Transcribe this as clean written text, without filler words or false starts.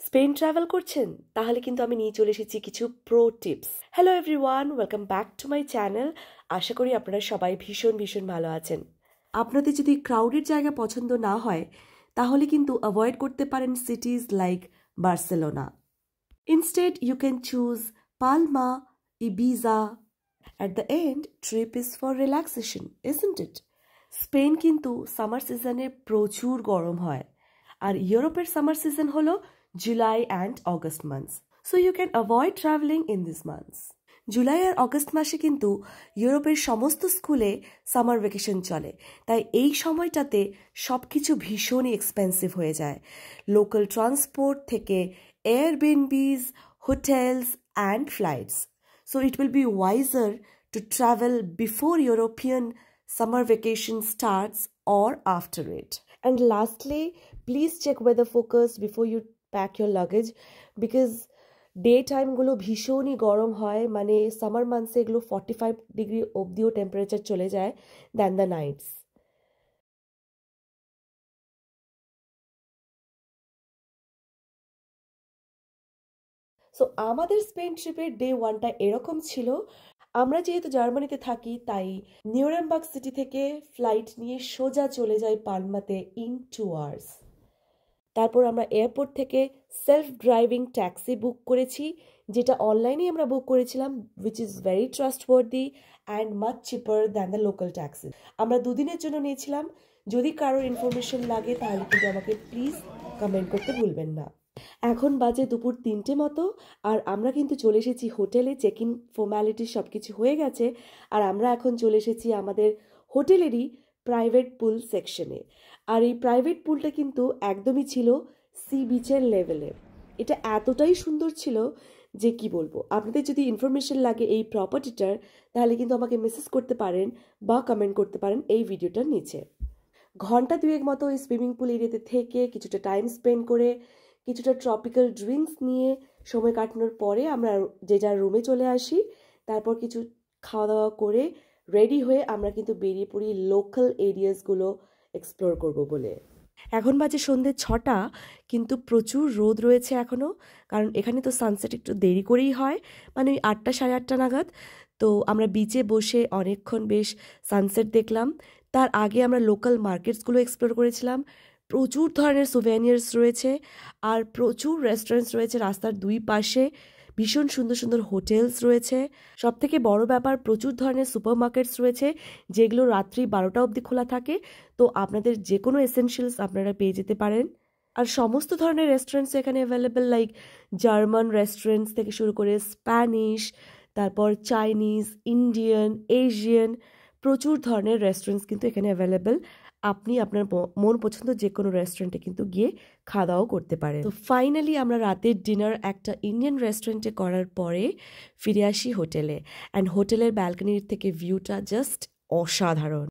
Spain travel করছেন? তাহলে কিন্তু আমি নিয়ে চলে এসেছি কিছু pro tips. Hello everyone, welcome back to my channel. আশা করি আপনারা সবাই ভীষণ ভীষণ ভালো আছেন। আপনাদের যদি ক্রাউডেড জায়গা পছন্দ না হয় তাহলে কিন্তু অ্যাভয়েড করতে পারেন cities like Barcelona. Instead you can choose Palma, Ibiza. At the end, trip is for relaxation, isn't it? Spain কিন্তু সামার সিজনে প্রচুর গরম হয়, আর ইউরোপের সামার সিজন হলো July and August months. So you can avoid travelling in this months. জুলাই আর অগস্ট মাসে কিন্তু ইউরোপের সমস্ত স্কুলে সামার ভ্যাকেশন চলে, তাই এই সময়টাতে সব কিছু ভীষণই এক্সপেন্সিভ হয়ে যায়। লোকাল ট্রান্সপোর্ট থেকে Airbnbs, hotels and flights. So it will be wiser to travel before European summer vacation starts or after it. And lastly, please check weather forecast before you pack your luggage, because daytime গুলো ভীষণই গরম হয়, মানে summer মান্থসে এগুলো 45 degree অবধিও temperature চলে যায় than the Knights. So আমাদের Spain ট্রিপের ডে ওয়ানটা এরকম ছিল। আমরা যেহেতু জার্মানিতে থাকি তাই নিউরেমবার্গ সিটি থেকে ফ্লাইট নিয়ে সোজা চলে যাই পালমাতে ইন 2 আওয়ার্স। তারপর আমরা এয়ারপোর্ট থেকে সেলফ ড্রাইভিং ট্যাক্সি বুক করেছি, যেটা অনলাইনে আমরা বুক করেছিলাম, which is very trustworthy and much cheaper than the local taxi. আমরা দুদিনের জন্য নিয়েছিলাম। যদি কারোর ইনফরমেশন লাগে তাহলে কিন্তু আমাকে প্লিজ কমেন্ট করতে ভুলবেন না। এখন বাজে দুপুর 3টে মতো, আর আমরা কিন্তু চলে এসেছি হোটেলে। চেক ইন ফর্ম্যালিটি সব কিছু হয়ে গেছে, আর আমরা এখন চলে এসেছি আমাদের হোটেলেরই প্রাইভেট পুল সেকশনে। আর এই প্রাইভেট পুলটা কিন্তু একদমই ছিল সি বিচের লেভেলে। এটা এতটাই সুন্দর ছিল যে কি বলবো। আপনাদের যদি ইনফরমেশন লাগে এই প্রপার্টিটার, তাহলে কিন্তু আমাকে মেসেজ করতে পারেন বা কমেন্ট করতে পারেন এই ভিডিওটার নিচে। ঘন্টা 2 মতো এই সুইমিং পুল এরিয়াতে থেকে কিছুটা টাইম স্পেন্ড করে কিছুটা ট্রপিক্যাল ড্রিঙ্কস নিয়ে সময় কাটানোর পরে আমরা যে যার রুমে চলে আসি। তারপর কিছু খাওয়া দাওয়া করে রেডি হয়ে আমরা কিন্তু বেরিয়ে পড়ি লোকাল এরিয়াসগুলো এক্সপ্লোর করব বলে। এখন বাজে সন্ধ্যে 6টা, কিন্তু প্রচুর রোদ রয়েছে এখনও, কারণ এখানে তো সানসেট একটু দেরি করেই হয়, মানে ওই 8টা সাড়ে 8টা নাগাদ। তো আমরা বিচে বসে অনেকক্ষণ বেশ সানসেট দেখলাম। তার আগে আমরা লোকাল মার্কেটসগুলো এক্সপ্লোর করেছিলাম। প্রচুর ধরনের সুভেনিয়ার্স রয়েছে আর প্রচুর রেস্টুরেন্টস রয়েছে রাস্তার দুই পাশে। ভীষণ সুন্দর সুন্দর হোটেলস রয়েছে। সব থেকে বড় ব্যাপার, প্রচুর ধরনের সুপার মার্কেটস রয়েছে যেগুলো রাত্রি 12টা অবধি খোলা থাকে। তো আপনাদের যে কোনো এসেনশিয়ালস আপনারা পেয়ে যেতে পারেন। আর সমস্ত ধরনের রেস্টুরেন্টস এখানে অ্যাভেলেবেল, লাইক জার্মান রেস্টুরেন্টস থেকে শুরু করে স্প্যানিশ, তারপর চাইনিজ, ইন্ডিয়ান, এশিয়ান, প্রচুর ধরনের রেস্টুরেন্টস কিন্তু এখানে অ্যাভেলেবেল। আপনি আপনার মন পছন্দ যে কোনো রেস্টুরেন্টে কিন্তু গিয়ে খাওয়া দাওয়া করতে পারেন। তো ফাইনালি আমরা রাতের ডিনার একটা ইন্ডিয়ান রেস্টুরেন্টে করার পরে ফিরে আসি হোটেলে। অ্যান্ড হোটেলের ব্যালকনির থেকে ভিউটা জাস্ট অসাধারণ।